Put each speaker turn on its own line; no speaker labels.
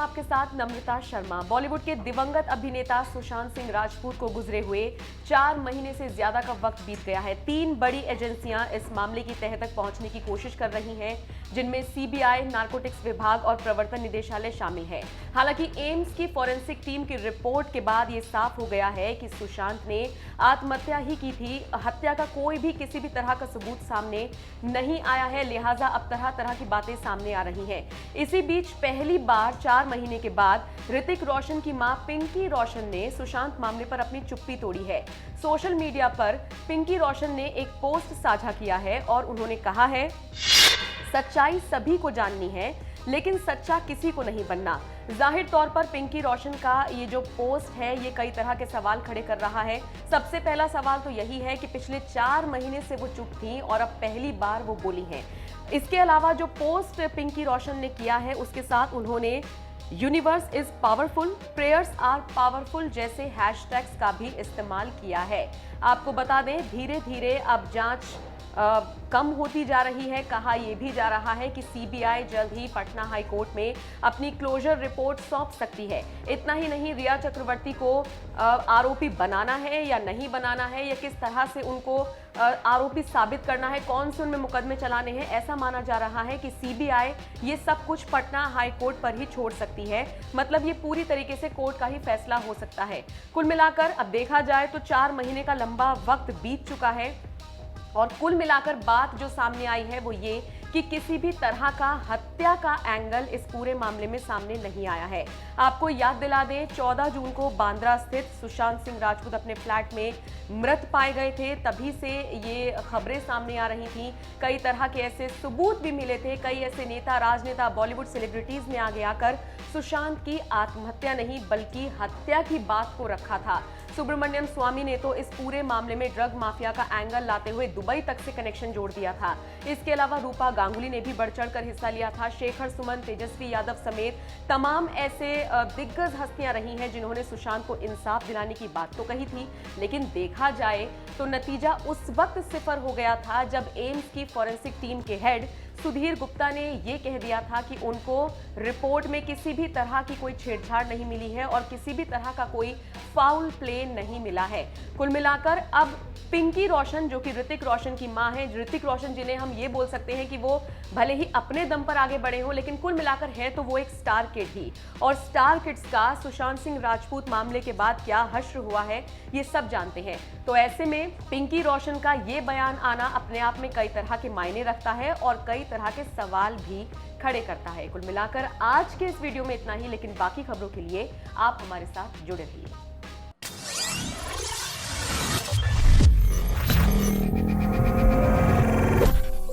आपके साथ नम्रता शर्मा। बॉलीवुड के दिवंगत अभिनेता सुशांत सिंह राजपूत को गुजरे हुए 4 महीने से ज्यादा का वक्त बीत गया है। 3 बड़ी एजेंसियां इस मामले की तह तक पहुंचने की कोशिश कर रही हैं, जिनमें सीबीआई, नारकोटिक्स विभाग और प्रवर्तन निदेशालय शामिल है। हालांकि एम्स की फॉरेंसिक टीम की रिपोर्ट के बाद ये साफ हो गया है कि सुशांत ने आत्महत्या ही की थी। हत्या का कोई भी किसी भी तरह का सबूत सामने नहीं आया है, लिहाजा अब तरह तरह की बातें सामने आ रही हैं। इसी बीच पहली बार 4 महीने के बाद ऋतिक रोशन की मां पिंकी रोशन ने सुशांत मामले पर अपनी चुप्पी तोड़ी है। सोशल मीडिया पर पिंकी रोशन ने एक पोस्ट साझा किया है और उन्होंने कहा है, सच्चाई सभी को जाननी है लेकिन सच्चा किसी को नहीं बनना। जाहिर तौर पर पिंकी रोशन का ये जो पोस्ट है ये कई तरह के सवाल खड़े कर रहा है। सबसे पहला सवाल तो यही है कि पिछले 4 महीने से वो चुप थी और अब पहली बार वो बोली हैं। इसके अलावा जो पोस्ट पिंकी रोशन ने किया है उसके साथ उन्होंने universe is powerful, prayers are powerful जैसे हैशटैग्स का भी इस्तेमाल किया है। आपको बता दें, धीरे धीरे अब जांच कम होती जा रही है। कहा यह भी जा रहा है कि सीबीआई जल्द ही पटना हाई कोर्ट में अपनी क्लोजर रिपोर्ट सौंप सकती है। इतना ही नहीं, रिया चक्रवर्ती को आरोपी बनाना है या नहीं बनाना है, या किस तरह से उनको आरोपी साबित करना है, कौन से उनमें मुकदमे चलाने हैं, ऐसा माना जा रहा है कि सीबीआई ये सब कुछ पटना हाई कोर्ट पर ही छोड़ सकती है। मतलब ये पूरी तरीके से कोर्ट का ही फैसला हो सकता है। कुल मिलाकर अब देखा जाए तो 4 महीने का लंबा वक्त बीत चुका है और कुल मिलाकर बात जो सामने आई है वो ये कि किसी भी तरह का हत्या का एंगल इस पूरे मामले में सामने नहीं आया है। आपको याद दिला दें, 14 जून को बांद्रा स्थित सुशांत सिंह राजपूत अपने फ्लैट में मृत पाए गए थे। तभी से ये खबरें सामने आ रही थी। कई तरह के ऐसे सबूत भी मिले थे। कई ऐसे नेता, राजनेता, बॉलीवुड सेलिब्रिटीज ने आगे आकर सुशांत की आत्महत्या नहीं बल्कि हत्या की बात को रखा था। सुब्रमण्यम स्वामी ने तो इस पूरे मामले में ड्रग माफिया का एंगल लाते हुए दुबई तक से कनेक्शन जोड़ दिया था। इसके अलावा रूपा गांगुली ने भी बढ़ चढ़कर हिस्सा लिया था। शेखर सुमन, तेजस्वी यादव समेत तमाम ऐसे दिग्गज हस्तियां रही हैं जिन्होंने सुशांत को इंसाफ दिलाने की बात तो कही थी, लेकिन देखा जाए तो नतीजा उस वक्त सिफर हो गया था जब एम्स की फॉरेंसिक टीम के हेड सुधीर गुप्ता ने ये कह दिया था कि उनको रिपोर्ट में किसी भी तरह की कोई छेड़छाड़ नहीं मिली है और किसी भी तरह का कोई फाउल प्ले नहीं मिला है। कुल मिलाकर अब पिंकी रोशन, जो कि ऋतिक रोशन की मां है, ऋतिक रोशन जिन्हें हम ये बोल सकते हैं कि वो भले ही अपने दम पर आगे बढ़े हों, लेकिन कुल मिलाकर है तो वो एक स्टार किड ही। और स्टार किड्स का सुशांत सिंह राजपूत मामले के बाद क्या हश्र हुआ है ये सब जानते हैं। तो ऐसे में पिंकी रोशन का ये बयान आना अपने आप में कई तरह के मायने रखता है और कई तरह के सवाल भी खड़े करता है। कुल मिलाकर आज के इस वीडियो में इतना ही, लेकिन बाकी खबरों के लिए आप हमारे साथ जुड़े रहिए।